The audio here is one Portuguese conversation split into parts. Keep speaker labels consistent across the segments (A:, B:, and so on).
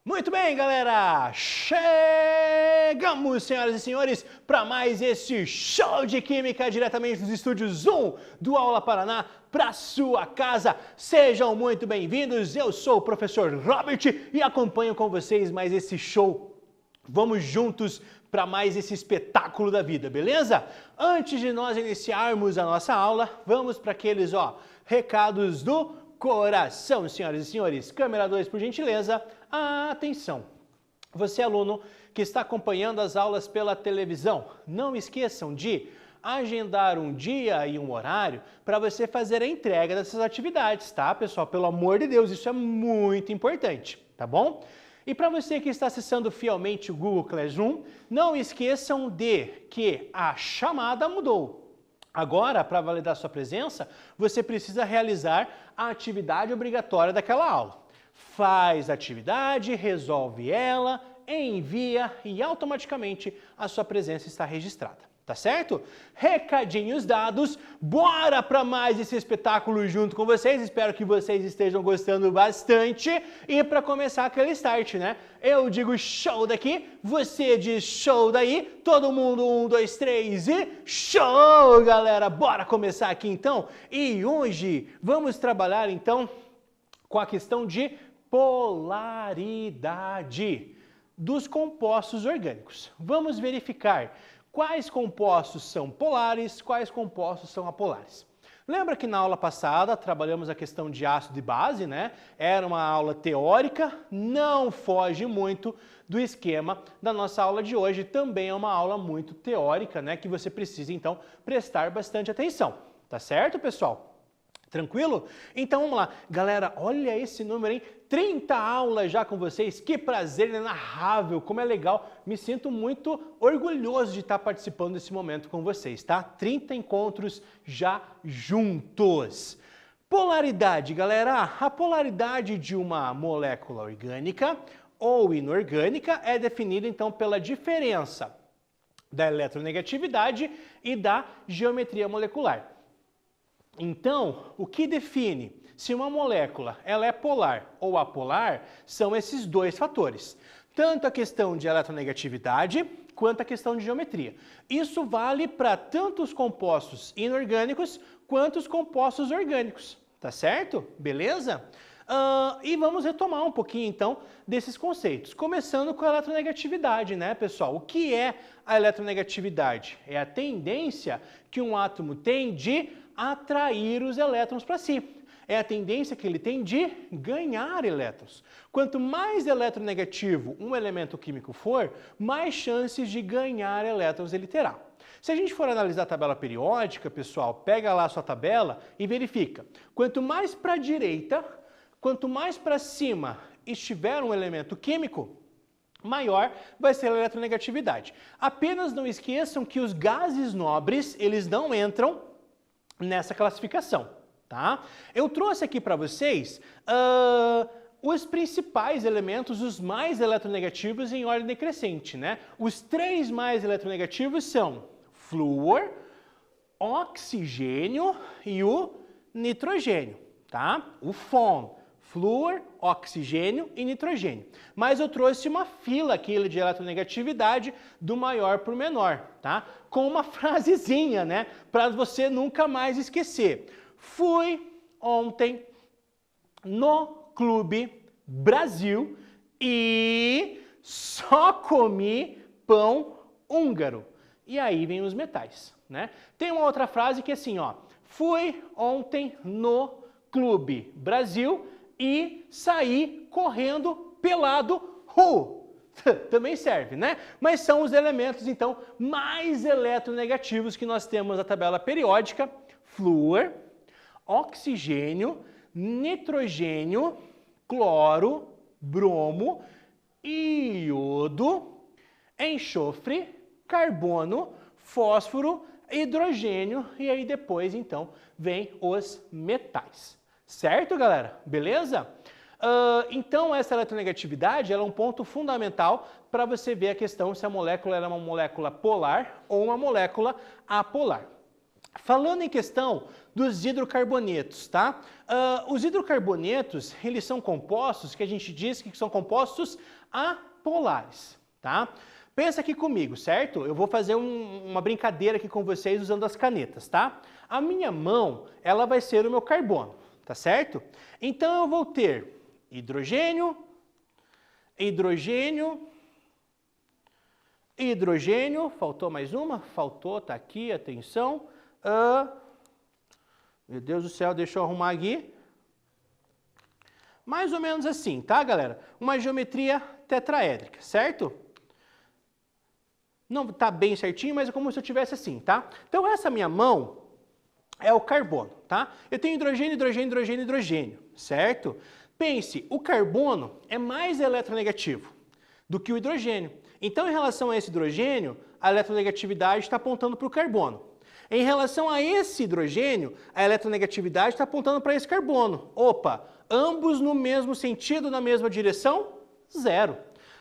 A: Muito bem, galera! Chegamos, senhoras e senhores, para mais esse show de química diretamente dos estúdios 1 do Aula Paraná para sua casa. Sejam muito bem-vindos. Eu sou o professor Robert e acompanho com vocês mais esse show. Vamos juntos para mais esse espetáculo da vida, beleza? Antes de nós iniciarmos a nossa aula, vamos para aqueles, recados do coração, senhoras e senhores. Câmera 2, por gentileza. Atenção! Você, aluno que está acompanhando as aulas pela televisão, não esqueçam de agendar um dia e um horário para você fazer a entrega dessas atividades, tá, pessoal? Pelo amor de Deus, isso é muito importante, tá bom? E para você que está acessando fielmente o Google Classroom, não esqueçam de que a chamada mudou. Agora, para validar sua presença, você precisa realizar a atividade obrigatória daquela aula. Faz a atividade, resolve ela, envia e automaticamente a sua presença está registrada, tá certo? Recadinhos dados, bora para mais esse espetáculo junto com vocês, espero que vocês estejam gostando bastante e para começar aquele start, né? Eu digo show daqui, você diz show daí, todo mundo 1, 2, 3 e show, galera! Bora começar aqui então? E hoje vamos trabalhar então com a questão de polaridade dos compostos orgânicos. Vamos verificar quais compostos são polares, quais compostos são apolares. Lembra que na aula passada trabalhamos a questão de ácido e base, né? Era uma aula teórica, não foge muito do esquema da nossa aula de hoje. Também é uma aula muito teórica, né? Que você precisa, então, prestar bastante atenção. Tá certo, pessoal? Tranquilo? Então vamos lá. Galera, olha esse número, hein? 30 aulas já com vocês. Que prazer inenarrável, como é legal. Me sinto muito orgulhoso de estar participando desse momento com vocês, tá? 30 encontros já juntos. Polaridade, galera. A polaridade de uma molécula orgânica ou inorgânica é definida então pela diferença da eletronegatividade e da geometria molecular. Então, o que define se uma molécula ela é polar ou apolar são esses dois fatores. Tanto a questão de eletronegatividade quanto a questão de geometria. Isso vale para tanto os compostos inorgânicos quanto os compostos orgânicos. Tá certo? Beleza? E vamos retomar um pouquinho então desses conceitos. Começando com a eletronegatividade, né, pessoal? O que é a eletronegatividade? É a tendência que um átomo tem de atrair os elétrons para si. É a tendência que ele tem de ganhar elétrons. Quanto mais eletronegativo um elemento químico for, mais chances de ganhar elétrons ele terá. Se a gente for analisar a tabela periódica, pessoal, pega lá a sua tabela e verifica. Quanto mais para a direita, quanto mais para cima estiver um elemento químico, maior vai ser a eletronegatividade. Apenas não esqueçam que os gases nobres, eles não entram nessa classificação, tá? Eu trouxe aqui para vocês os principais elementos, os mais eletronegativos em ordem decrescente, né? Os 3 mais eletronegativos são flúor, oxigênio e o nitrogênio, tá? O FON, flúor, oxigênio e nitrogênio. Mas eu trouxe uma fila aqui de eletronegatividade do maior para o menor, tá? Com uma frasezinha, né? Para você nunca mais esquecer. Fui ontem no Clube Brasil e só comi pão húngaro. E aí vem os metais, né? Tem uma outra frase que é assim, fui ontem no Clube Brasil e saí correndo pelado. Também serve, né? Mas são os elementos, então, mais eletronegativos que nós temos na tabela periódica: flúor, oxigênio, nitrogênio, cloro, bromo, iodo, enxofre, carbono, fósforo, hidrogênio e aí depois, então, vem os metais. Certo, galera? Beleza? Então, essa eletronegatividade ela é um ponto fundamental para você ver a questão se a molécula é uma molécula polar ou uma molécula apolar. Falando em questão dos hidrocarbonetos, tá? Os hidrocarbonetos, eles são compostos que a gente diz que são compostos apolares, tá? Pensa aqui comigo, certo? Eu vou fazer uma brincadeira aqui com vocês usando as canetas, tá? A minha mão, ela vai ser o meu carbono, tá certo? Então eu vou ter hidrogênio, hidrogênio, hidrogênio, faltou mais uma? Faltou, tá aqui, atenção. Meu Deus do céu, deixa eu arrumar aqui. Mais ou menos assim, tá, galera? Uma geometria tetraédrica, certo? Não tá bem certinho, mas é como se eu tivesse assim, tá? Então essa minha mão é o carbono, tá? Eu tenho hidrogênio, hidrogênio, hidrogênio, hidrogênio, certo? Pense, o carbono é mais eletronegativo do que o hidrogênio. Então, em relação a esse hidrogênio, a eletronegatividade está apontando para o carbono. Em relação a esse hidrogênio, a eletronegatividade está apontando para esse carbono. Opa, ambos no mesmo sentido, na mesma direção? Zero.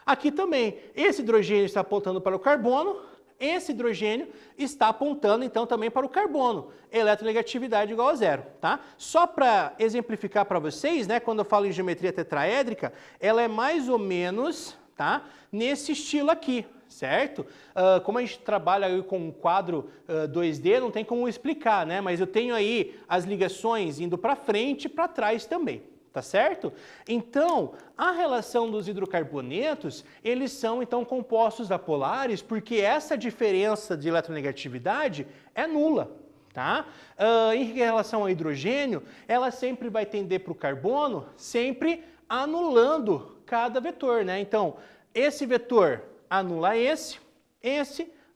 A: Aqui também, esse hidrogênio está apontando para o carbono, esse hidrogênio está apontando então também para o carbono. Eletronegatividade igual a zero, tá? Só para exemplificar para vocês, né, quando eu falo em geometria tetraédrica, ela é mais ou menos, tá, nesse estilo aqui, certo? Como a gente trabalha aí com um quadro 2D, não tem como explicar, né? Mas eu tenho aí as ligações indo para frente e para trás também. Tá certo? Então, a relação dos hidrocarbonetos, eles são então compostos apolares porque essa diferença de eletronegatividade é nula, tá? Em relação ao hidrogênio, ela sempre vai tender para o carbono, sempre anulando cada vetor, né? Então, esse vetor anula esse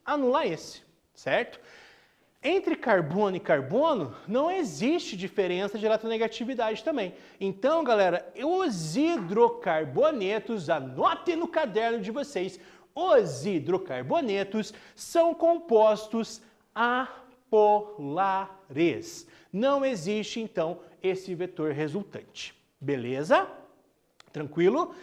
A: anula esse, certo? Entre carbono e carbono, não existe diferença de eletronegatividade também. Então, galera, os hidrocarbonetos, anotem no caderno de vocês, os hidrocarbonetos são compostos apolares. Não existe, então, esse vetor resultante. Beleza? Tranquilo?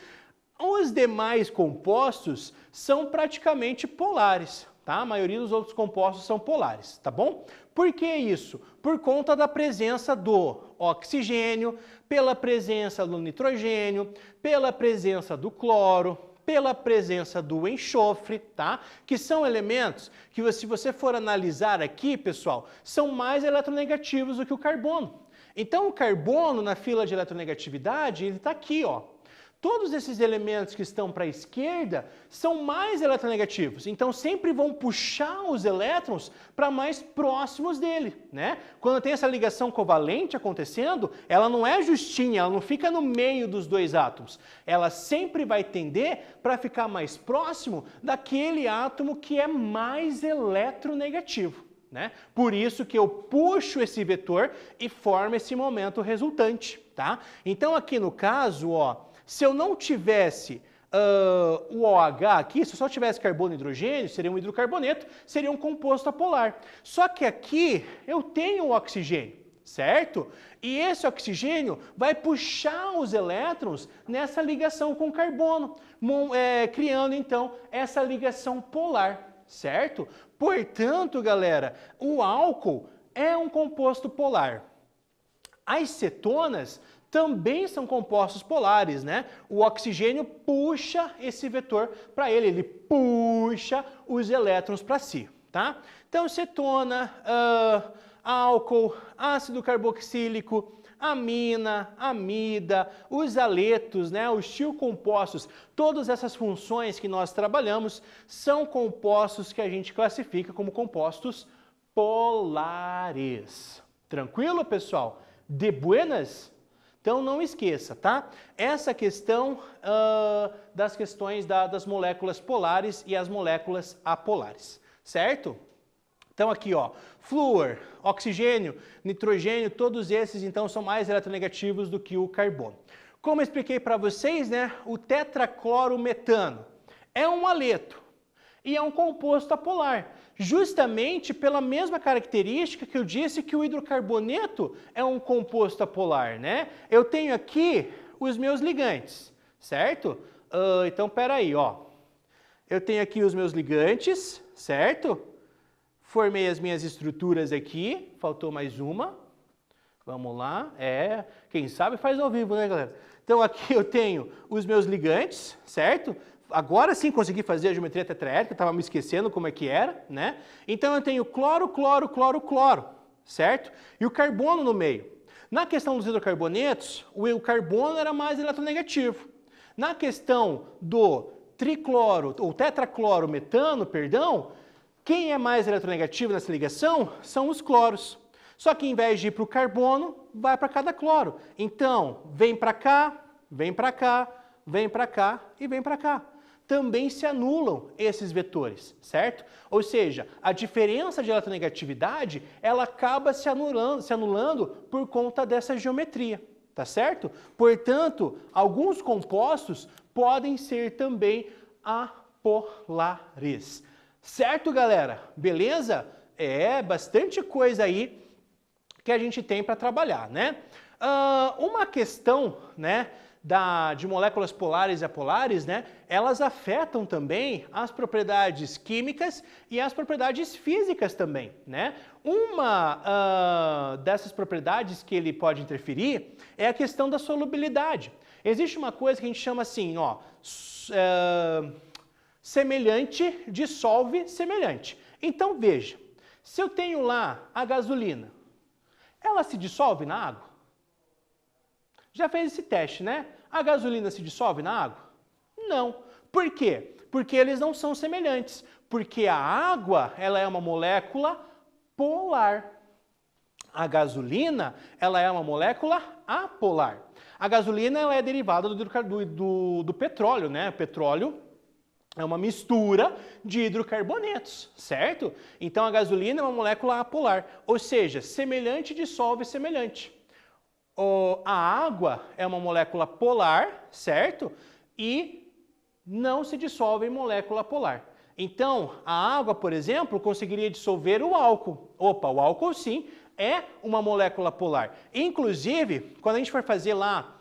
A: Os demais compostos são praticamente polares. Tá? A maioria dos outros compostos são polares, tá bom? Por que isso? Por conta da presença do oxigênio, pela presença do nitrogênio, pela presença do cloro, pela presença do enxofre, tá? Que são elementos que, se você for analisar aqui, pessoal, são mais eletronegativos do que o carbono. Então, o carbono, na fila de eletronegatividade, ele está aqui, ó. Todos esses elementos que estão para a esquerda são mais eletronegativos, então sempre vão puxar os elétrons para mais próximos dele, né? Quando tem essa ligação covalente acontecendo, ela não é justinha, ela não fica no meio dos dois átomos. Ela sempre vai tender para ficar mais próximo daquele átomo que é mais eletronegativo, né? Por isso que eu puxo esse vetor e formo esse momento resultante, tá? Então aqui no caso, ó, se eu não tivesse o OH aqui, se eu só tivesse carbono e hidrogênio, seria um hidrocarboneto, seria um composto apolar. Só que aqui eu tenho o oxigênio, certo? E esse oxigênio vai puxar os elétrons nessa ligação com carbono, criando então essa ligação polar, certo? Portanto, galera, o álcool é um composto polar. As cetonas também são compostos polares, né? O oxigênio puxa esse vetor para ele, ele puxa os elétrons para si, tá? Então, cetona, álcool, ácido carboxílico, amina, amida, os aletos, né? Os tiocompostos, todas essas funções que nós trabalhamos são compostos que a gente classifica como compostos polares. Tranquilo, pessoal? De buenas? Então não esqueça, tá? Essa questão das questões das moléculas polares e as moléculas apolares, certo? Então aqui, ó, flúor, oxigênio, nitrogênio, todos esses então são mais eletronegativos do que o carbono. Como eu expliquei para vocês, né, o tetraclorometano é um aleto e é um composto apolar, justamente pela mesma característica que eu disse que o hidrocarboneto é um composto apolar, né? Eu tenho aqui os meus ligantes, certo? Então, peraí, ó. Eu tenho aqui os meus ligantes, certo? Formei as minhas estruturas aqui, faltou mais uma. Vamos lá, quem sabe faz ao vivo, né, galera? Então, aqui eu tenho os meus ligantes, certo? Agora sim consegui fazer a geometria tetraédrica, estava me esquecendo como é que era, né? Então, eu tenho cloro, cloro, cloro, cloro, certo? E o carbono no meio. Na questão dos hidrocarbonetos, o carbono era mais eletronegativo. Na questão do tricloro, ou tetracloro metano, perdão, quem é mais eletronegativo nessa ligação são os cloros. Só que em vez de ir para o carbono, vai para cada cloro. Então, vem para cá, vem para cá, vem para cá e vem para cá. Também se anulam esses vetores, certo? Ou seja, a diferença de eletronegatividade, ela acaba se anulando por conta dessa geometria, tá certo? Portanto, alguns compostos podem ser também apolares. Certo, galera? Beleza? Bastante coisa aí que a gente tem para trabalhar, né? Uma questão, né, de moléculas polares e apolares, né, elas afetam também as propriedades químicas e as propriedades físicas também, né? Uma dessas propriedades que ele pode interferir é a questão da solubilidade. Existe uma coisa que a gente chama assim, ó, semelhante dissolve semelhante. Então, veja, se eu tenho lá a gasolina, ela se dissolve na água? Já fez esse teste, né? A gasolina se dissolve na água? Não. Por quê? Porque eles não são semelhantes. Porque a água, ela é uma molécula polar. A gasolina, ela é uma molécula apolar. A gasolina, ela é derivada do petróleo, né? O petróleo é uma mistura de hidrocarbonetos, certo? Então, a gasolina é uma molécula apolar, ou seja, semelhante dissolve semelhante. A água é uma molécula polar, certo? E não se dissolve em molécula polar. Então, a água, por exemplo, conseguiria dissolver o álcool. Opa, o álcool sim é uma molécula polar. Inclusive, quando a gente for fazer lá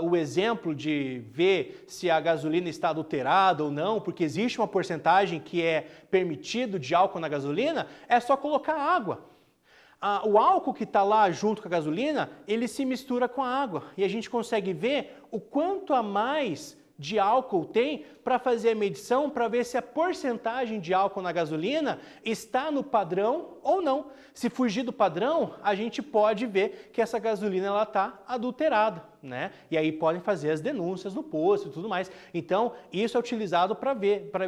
A: o exemplo de ver se a gasolina está adulterada ou não, porque existe uma porcentagem que é permitido de álcool na gasolina, é só colocar água. O álcool que está lá junto com a gasolina, ele se mistura com a água e a gente consegue ver o quanto a mais de álcool tem para fazer a medição para ver se a porcentagem de álcool na gasolina está no padrão ou não. Se fugir do padrão, a gente pode ver que essa gasolina está adulterada, né? E aí podem fazer as denúncias no posto e tudo mais. Então, isso é utilizado para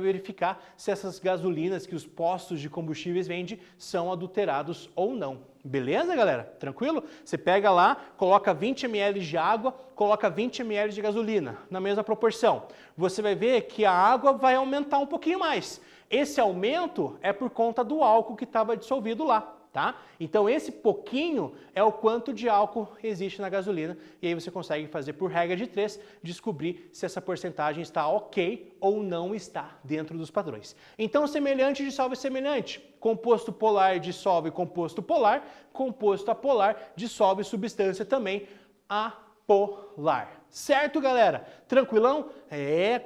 A: verificar se essas gasolinas que os postos de combustíveis vendem são adulterados ou não. Beleza, galera? Tranquilo? Você pega lá, coloca 20 ml de água, coloca 20 ml de gasolina, na mesma proporção. Você vai ver que a água vai aumentar um pouquinho mais. Esse aumento é por conta do álcool que estava dissolvido lá. Tá? Então esse pouquinho é o quanto de álcool existe na gasolina e aí você consegue fazer por regra de 3, descobrir se essa porcentagem está ok ou não está dentro dos padrões. Então semelhante dissolve semelhante, composto polar dissolve composto polar, composto apolar dissolve substância também apolar. Certo, galera? Tranquilão?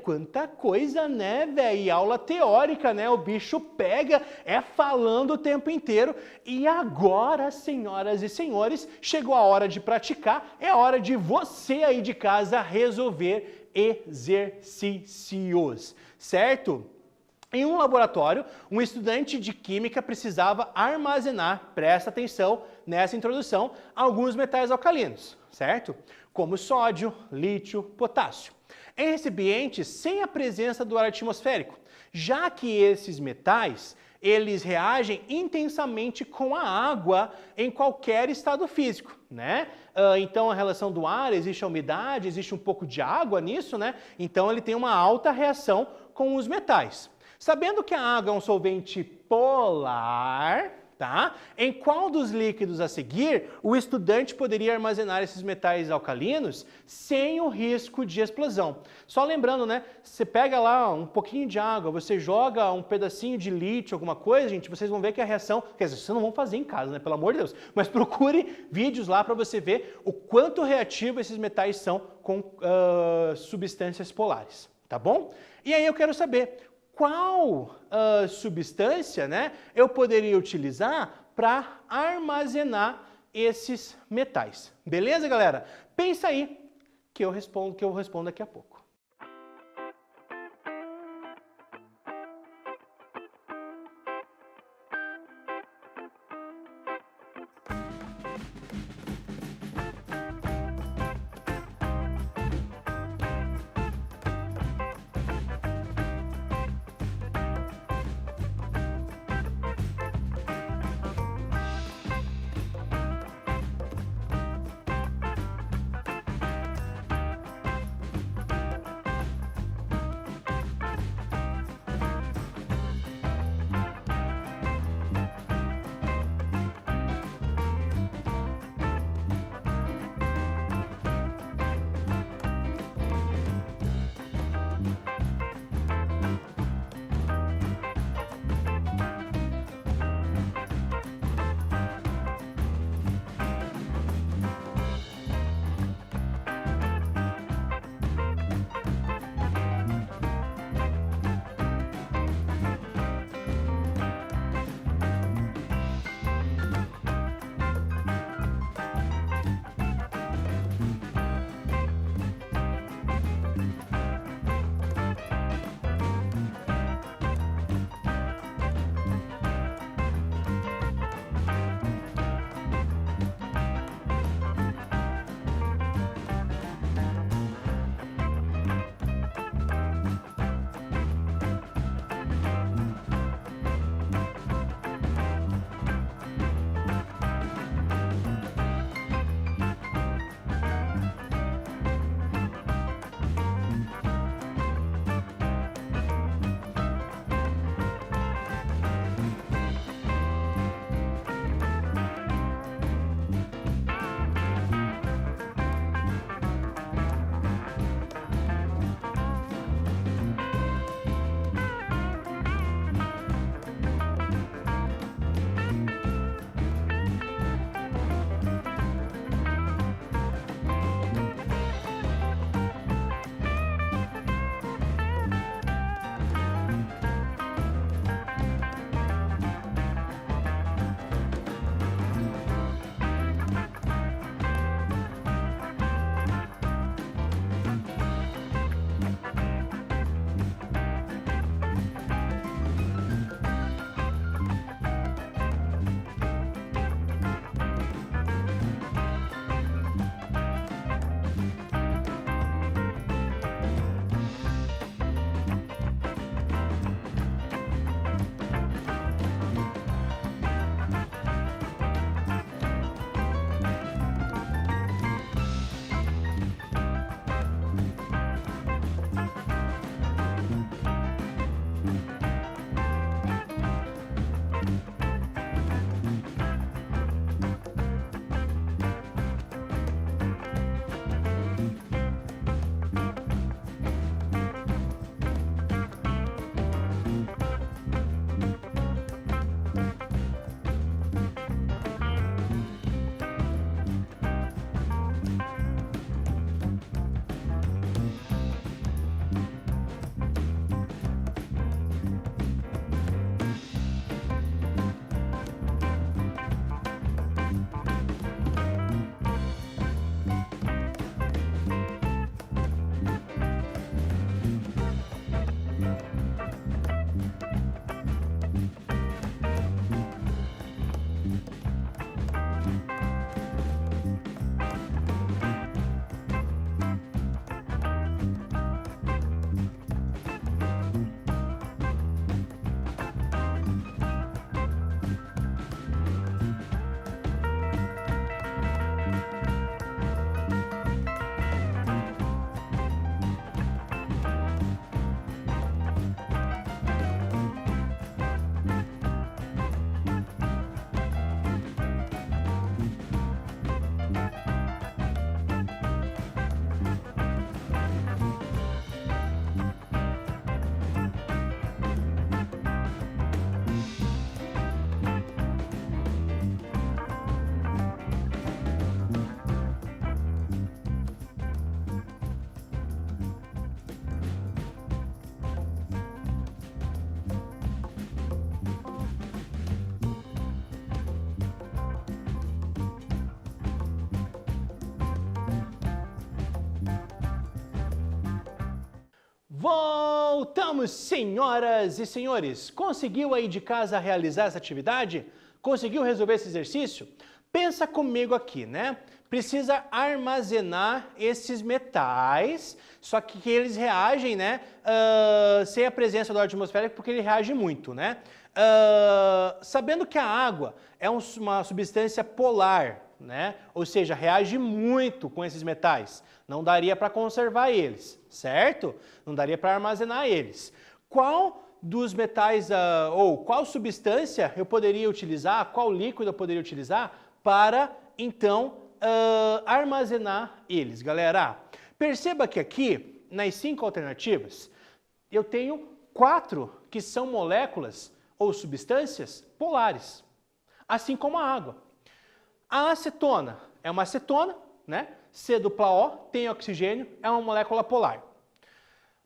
A: Quanta coisa, né, velho? E aula teórica, né? O bicho pega, falando o tempo inteiro. E agora, senhoras e senhores, chegou a hora de praticar. É a hora de você aí de casa resolver exercícios, certo? Em um laboratório, um estudante de química precisava armazenar, presta atenção nessa introdução, alguns metais alcalinos, certo? Como sódio, lítio, potássio, em recipientes sem a presença do ar atmosférico, já que esses metais, eles reagem intensamente com a água em qualquer estado físico, né? Então a relação do ar, existe a umidade, existe um pouco de água nisso, né? Então ele tem uma alta reação com os metais. Sabendo que a água é um solvente polar, Tá? Em qual dos líquidos a seguir o estudante poderia armazenar esses metais alcalinos sem o risco de explosão? Só lembrando, né? Você pega lá um pouquinho de água, você joga um pedacinho de lítio, alguma coisa, gente, vocês vão ver que a reação, quer dizer, vocês não vão fazer em casa, né? Pelo amor de Deus, mas procure vídeos lá para você ver o quanto reativo esses metais são com substâncias polares, tá bom? E aí eu quero saber, qual substância, né, eu poderia utilizar para armazenar esses metais? Beleza, galera? Pensa aí que eu respondo daqui a pouco. Voltamos, senhoras e senhores! Conseguiu aí de casa realizar essa atividade? Conseguiu resolver esse exercício? Pensa comigo aqui, né? Precisa armazenar esses metais, só que eles reagem, né? Sem a presença do ar atmosférico, porque ele reage muito, né? Sabendo que a água é uma substância polar, né? Ou seja, reage muito com esses metais. Não daria para conservar eles, certo? Não daria para armazenar eles. Qual dos metais, ou qual substância eu poderia utilizar, qual líquido eu poderia utilizar para, então, armazenar eles, galera? Perceba que aqui, nas 5 alternativas, eu tenho 4 que são moléculas ou substâncias polares, assim como a água. A acetona é uma acetona, né? C dupla O, tem oxigênio, é uma molécula polar.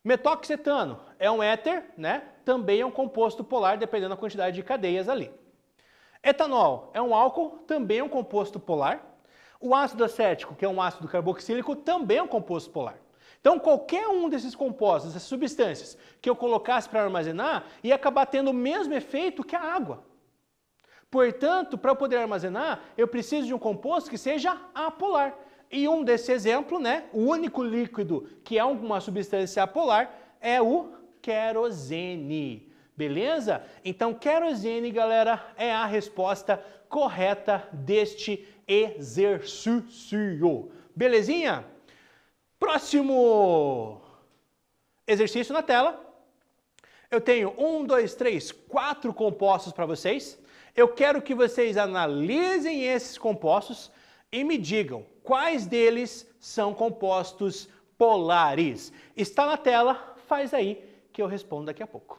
A: Metoxetano é um éter, né? Também é um composto polar, dependendo da quantidade de cadeias ali. Etanol é um álcool, também é um composto polar. O ácido acético, que é um ácido carboxílico, também é um composto polar. Então, qualquer um desses compostos, essas substâncias que eu colocasse para armazenar, ia acabar tendo o mesmo efeito que a água. Portanto, para eu poder armazenar, eu preciso de um composto que seja apolar. E um desse exemplo, né, o único líquido que é uma substância apolar é o querosene. Beleza? Então, querosene, galera, é a resposta correta deste exercício. Belezinha? Próximo exercício na tela. Eu tenho 1, 2, 3, 4 compostos para vocês. Eu quero que vocês analisem esses compostos e me digam quais deles são compostos polares. Está na tela, faz aí que eu respondo daqui a pouco.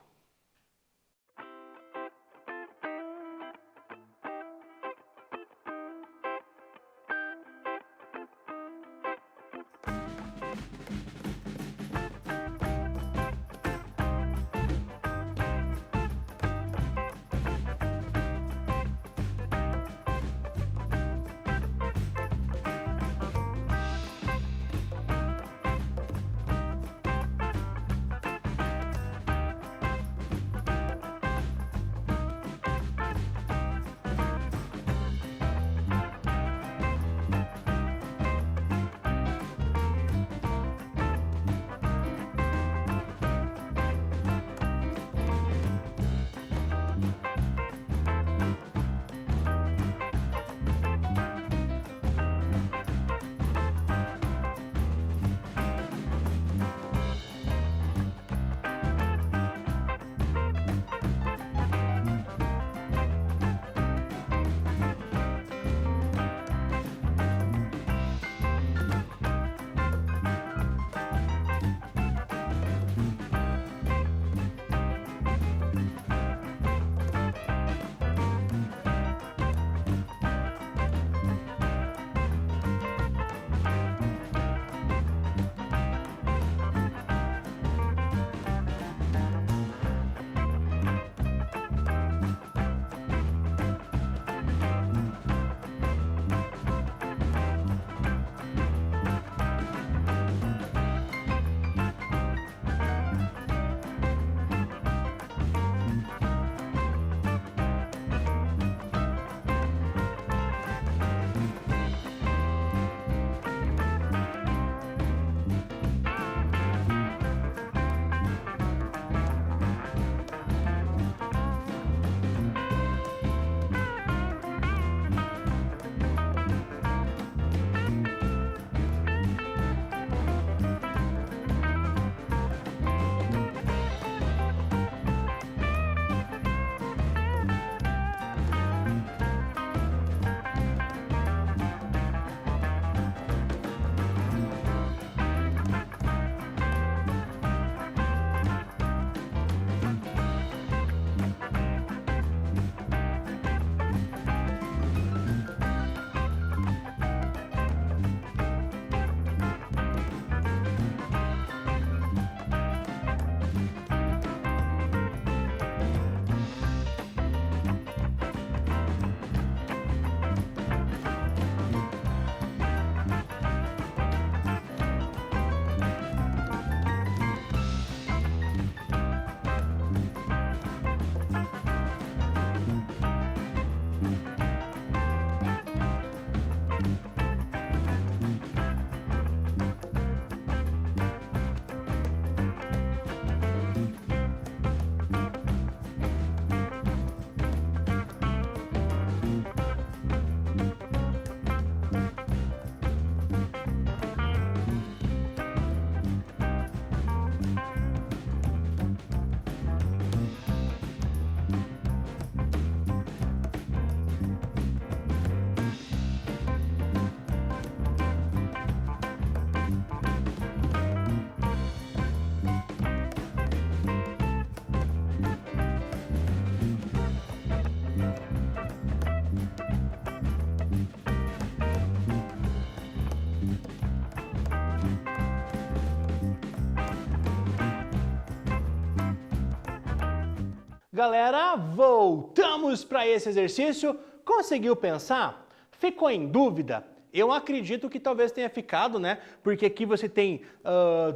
A: Galera, voltamos para esse exercício. Conseguiu pensar? Ficou em dúvida? Eu acredito que talvez tenha ficado, né? Porque aqui você tem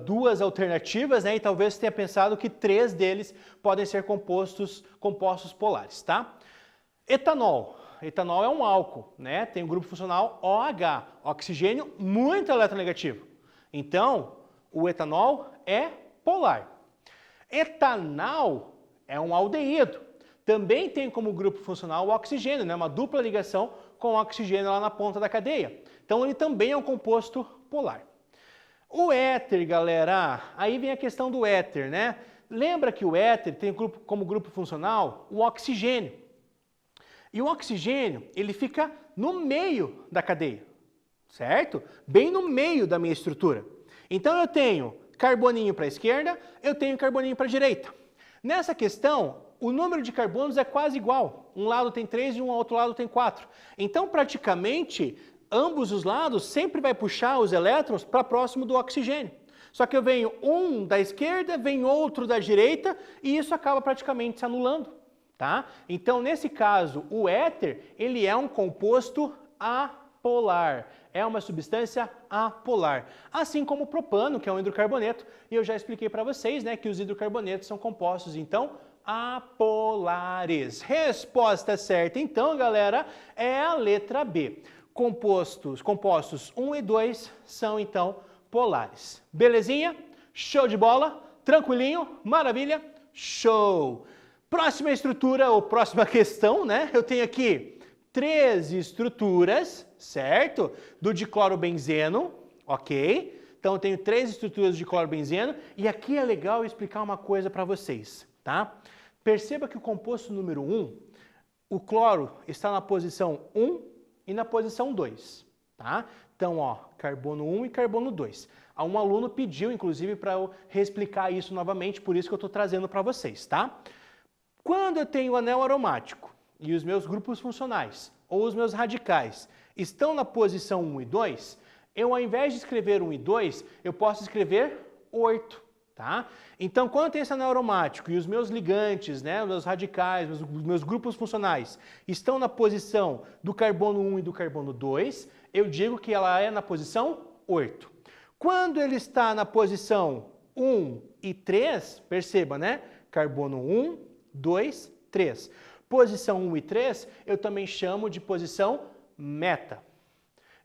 A: duas alternativas, né? E talvez tenha pensado que 3 deles podem ser compostos polares, tá? Etanol. Etanol é um álcool, né? Tem o grupo funcional OH, oxigênio muito eletronegativo. Então, o etanol é polar. Etanal é um aldeído. Também tem como grupo funcional o oxigênio, né? Uma dupla ligação com o oxigênio lá na ponta da cadeia. Então, ele também é um composto polar. O éter, galera, aí vem a questão do éter, né? Lembra que o éter tem como grupo funcional o oxigênio. E o oxigênio, ele fica no meio da cadeia, certo? Bem no meio da minha estrutura. Então, eu tenho carboninho para a esquerda, eu tenho carboninho para a direita. Nessa questão, o número de carbonos é quase igual. Um lado tem 3 e um outro lado tem 4. Então, praticamente, ambos os lados sempre vai puxar os elétrons para próximo do oxigênio. Só que eu venho um da esquerda, vem outro da direita, e isso acaba praticamente se anulando. Tá? Então, nesse caso, o éter, ele é um composto apolar. É uma substância apolar. Assim como o propano, que é um hidrocarboneto. E eu já expliquei para vocês, né, que os hidrocarbonetos são compostos, então, apolares. Resposta certa, então, galera, é a letra B. Compostos 1 e 2 são, então, polares. Belezinha? Show de bola? Tranquilinho? Maravilha? Show! Próxima estrutura, ou próxima questão, né? Eu tenho aqui 3 estruturas, certo? Do diclorobenzeno, ok? Então, eu tenho 3 estruturas de diclorobenzeno. E aqui é legal explicar uma coisa para vocês, tá? Perceba que o composto número 1, o cloro está na posição 1 e na posição 2, tá? Então, ó, carbono 1 e carbono 2. Um aluno pediu, inclusive, para eu reexplicar isso novamente, por isso que eu estou trazendo para vocês, tá? Quando eu tenho o anel aromático e os meus grupos funcionais, ou os meus radicais, estão na posição 1 e 2, eu, ao invés de escrever 1 e 2, eu posso escrever 8, tá? Então, quando eu tenho esse anel aromático e os meus ligantes, né, os meus radicais, meus grupos funcionais, estão na posição do carbono 1 e do carbono 2, eu digo que ela é na posição 8. Quando ele está na posição 1 e 3, perceba, né? Carbono 1, 2, 3. Posição 1 e 3 eu também chamo de posição meta.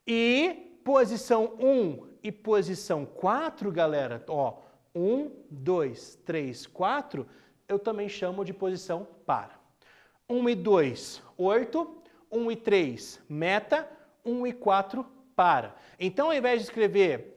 A: E posição 1 e posição 4, galera, ó, 1, 2, 3, 4, eu também chamo de posição para. 1 e 2, 8, 1 e 3, meta, 1 e 4, para. Então, ao invés de escrever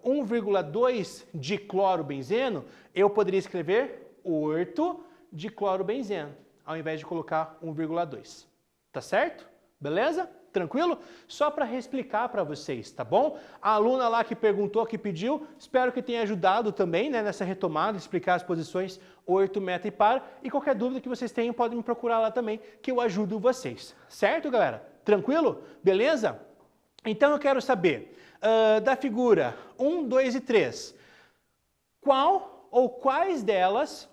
A: 1,2 de clorobenzeno, eu poderia escrever 8 de clorobenzeno, ao invés de colocar 1,2. Tá certo? Beleza? Tranquilo? Só para reexplicar para vocês, tá bom? A aluna lá que perguntou, que pediu, espero que tenha ajudado também, né, nessa retomada, explicar as posições 8, meta e para. E qualquer dúvida que vocês tenham, podem me procurar lá também, que eu ajudo vocês. Certo, galera? Tranquilo? Beleza? Então eu quero saber, da figura 1, 2 e 3, qual ou quais delas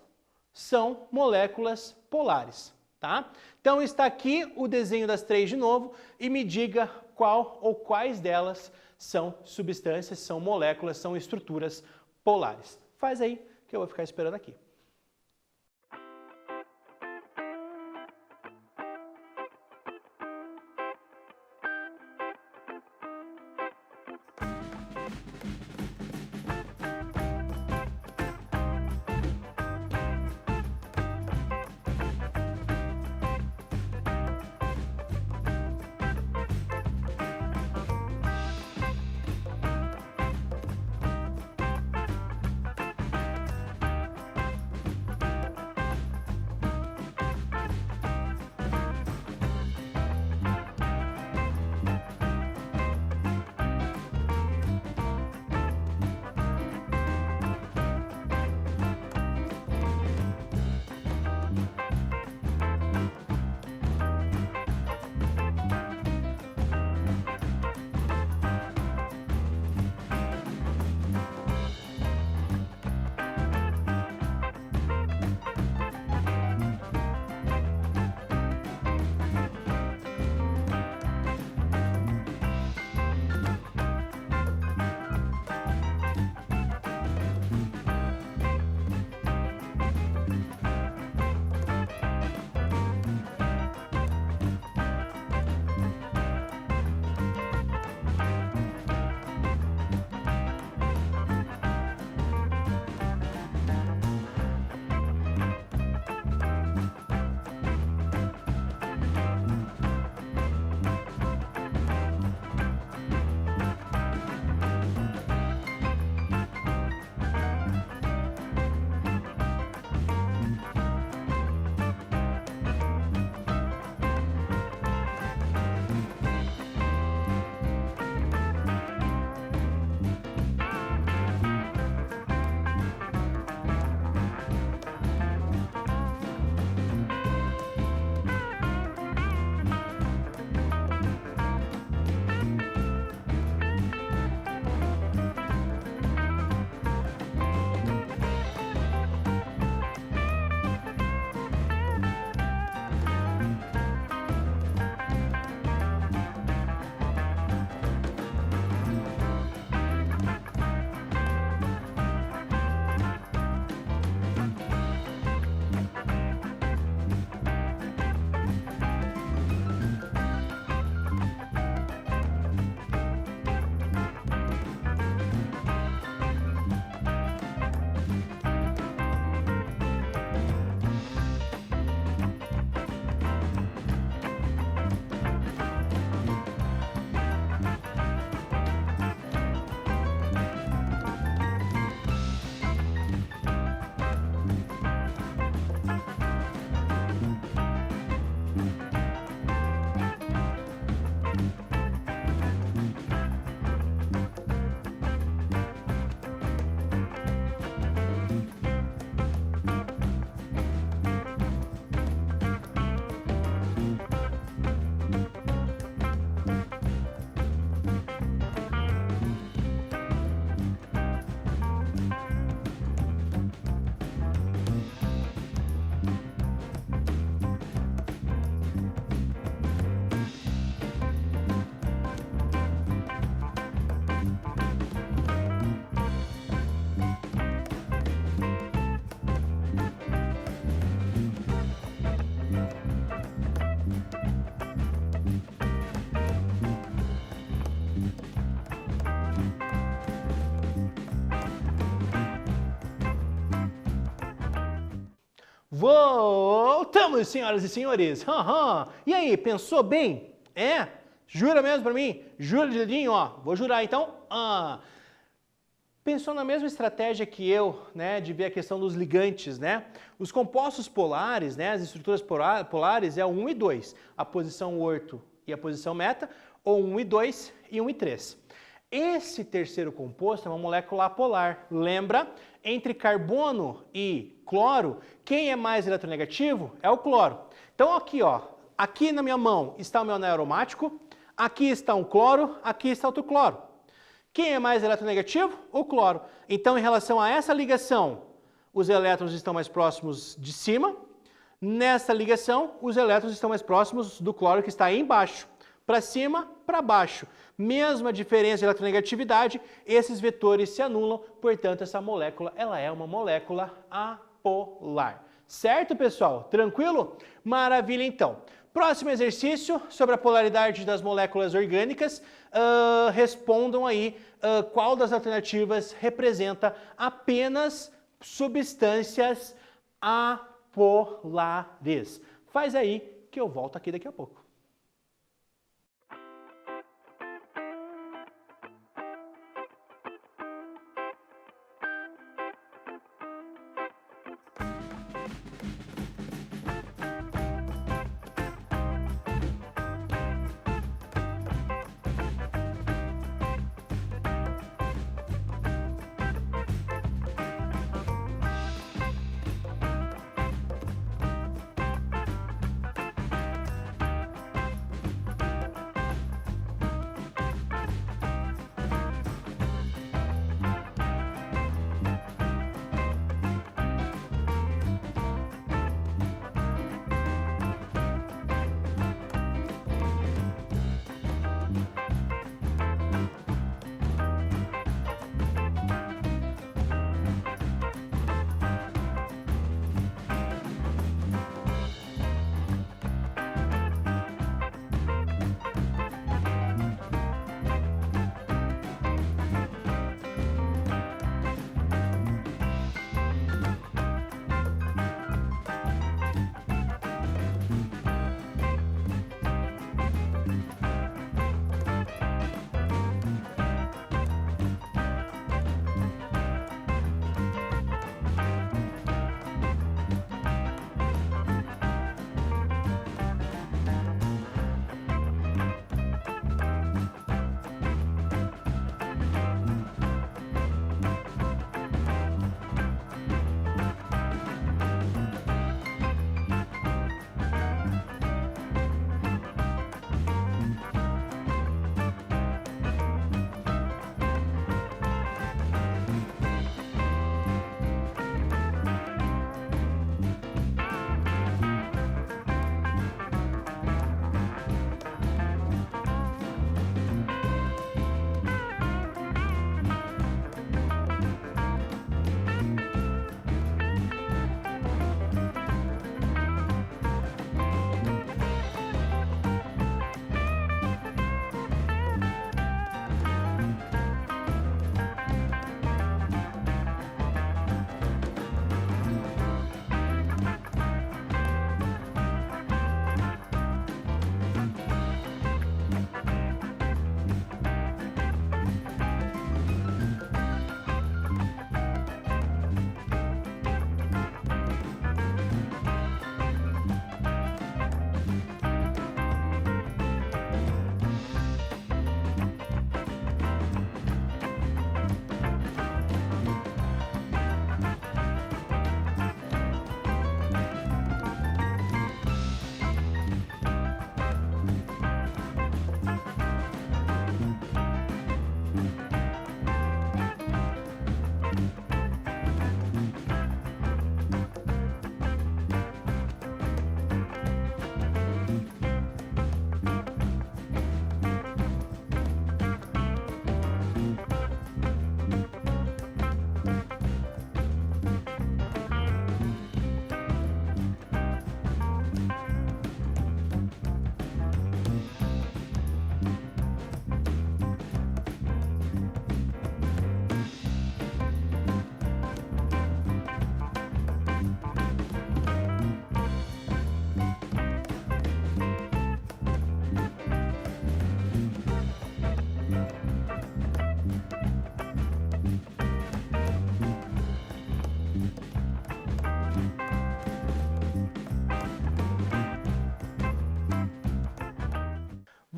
A: são moléculas polares, tá? Então está aqui o desenho das 3 de novo e me diga qual ou quais delas são substâncias, são moléculas, são estruturas polares. Faz aí que eu vou ficar esperando aqui. Voltamos, senhoras e senhores. E aí, pensou bem? É? Jura mesmo pra mim? Jura de dedinho, ó. Vou jurar então. Pensou na mesma estratégia que eu, né, de ver a questão dos ligantes, né? Os compostos polares, né, as estruturas polares é o 1 e 2, a posição orto e a posição meta, ou 1 e 2 e 1 e 3. Esse terceiro composto é uma molécula apolar. Lembra? Entre carbono e cloro, quem é mais eletronegativo é o cloro. Então aqui, ó, aqui na minha mão está o meu anel aromático, aqui está um cloro, aqui está outro cloro. Quem é mais eletronegativo? O cloro. Então, em relação a essa ligação, os elétrons estão mais próximos de cima. Nessa ligação, os elétrons estão mais próximos do cloro que está aí embaixo. Para cima, para baixo. Mesma diferença de eletronegatividade, esses vetores se anulam, portanto, essa molécula ela é uma molécula apolar. Certo, pessoal? Tranquilo? Maravilha, então. Próximo exercício sobre a polaridade das moléculas orgânicas. Respondam aí qual das alternativas representa apenas substâncias apolares. Faz aí que eu volto aqui daqui a pouco.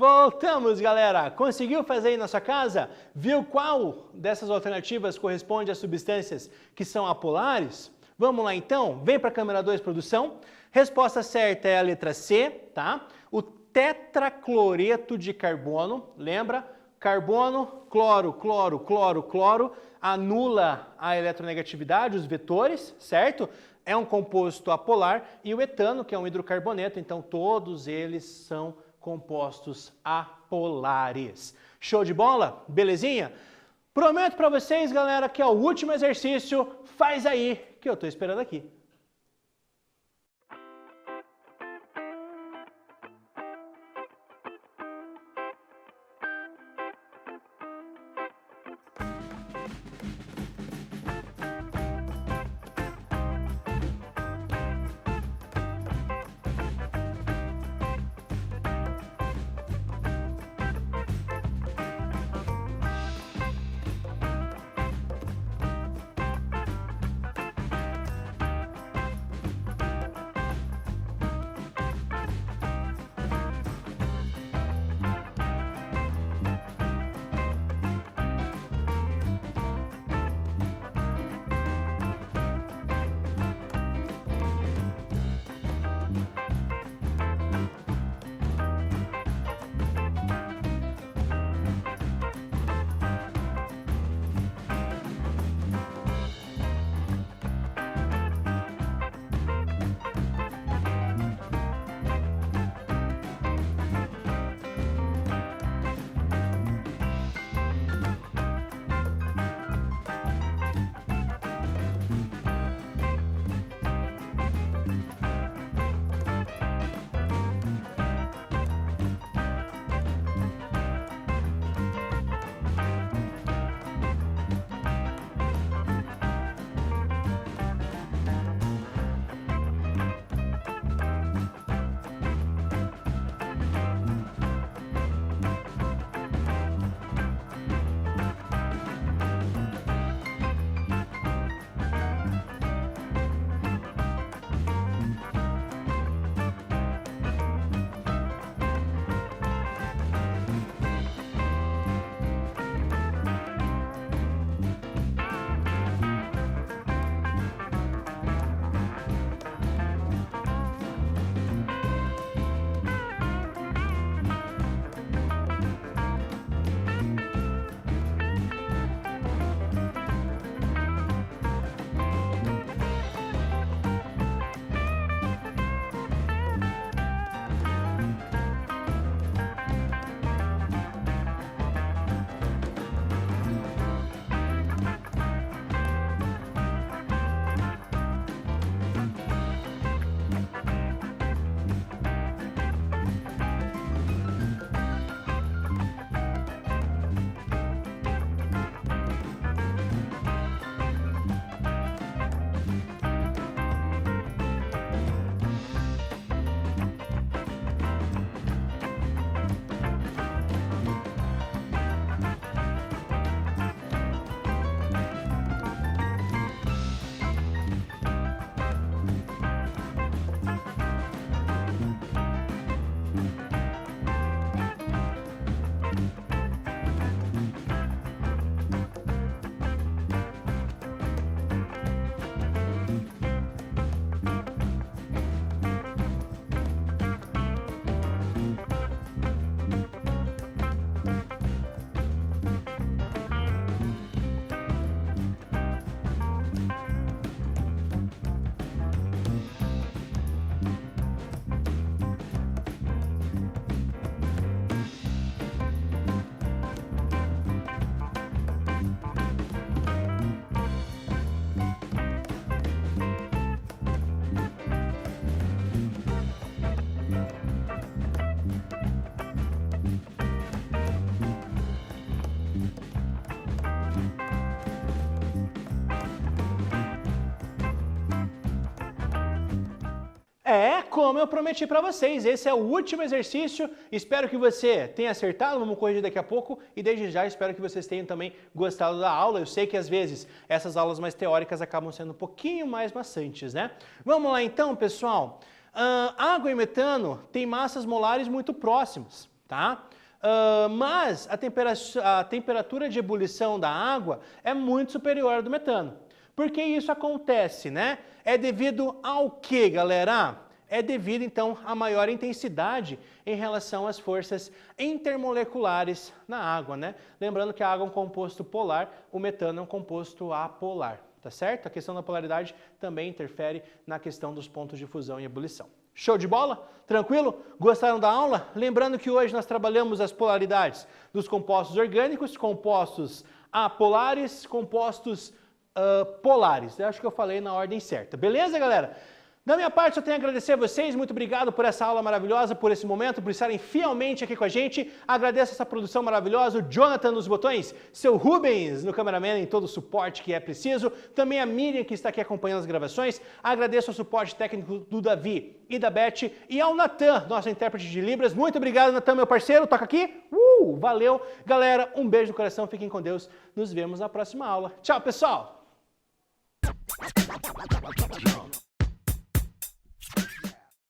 A: Voltamos, galera! Conseguiu fazer aí na sua casa? Viu qual dessas alternativas corresponde às substâncias que são apolares? Vamos lá então? Vem para a câmera 2, produção. Resposta certa é a letra C, tá? O tetracloreto de carbono, lembra? Carbono, cloro, cloro, cloro, cloro, anula a eletronegatividade, os vetores, certo? É um composto apolar, e o etano, que é um hidrocarboneto, então todos eles são compostos apolares. Show de bola? Belezinha? Prometo para vocês, galera, que é o último exercício. Faz aí, que eu estou esperando aqui. É, como eu prometi para vocês, esse é o último exercício. Espero que você tenha acertado, vamos corrigir daqui a pouco. E desde já espero que vocês tenham também gostado da aula. Eu sei que às vezes essas aulas mais teóricas acabam sendo um pouquinho mais maçantes, né? Vamos lá então, pessoal. Água e metano têm massas molares muito próximas, tá? Mas a temperatura de ebulição da água é muito superior à do metano. Por que isso acontece, né? É devido ao que, galera? É devido, então, à maior intensidade em relação às forças intermoleculares na água, né? Lembrando que a água é um composto polar, o metano é um composto apolar, tá certo? A questão da polaridade também interfere na questão dos pontos de fusão e ebulição. Show de bola? Tranquilo? Gostaram da aula? Lembrando que hoje nós trabalhamos as polaridades dos compostos orgânicos, compostos apolares, compostos polares. Eu acho que eu falei na ordem certa. Beleza, galera? Da minha parte, eu tenho a agradecer a vocês, muito obrigado por essa aula maravilhosa, por esse momento, por estarem fielmente aqui com a gente. Agradeço essa produção maravilhosa, o Jonathan nos botões, seu Rubens no cameraman, em todo o suporte que é preciso, também a Miriam que está aqui acompanhando as gravações. Agradeço o suporte técnico do Davi e da Beth e ao Natan, nosso intérprete de Libras. Muito obrigado, Natan, meu parceiro, toca aqui. Valeu. Galera, um beijo no coração, fiquem com Deus. Nos vemos na próxima aula. Tchau, pessoal!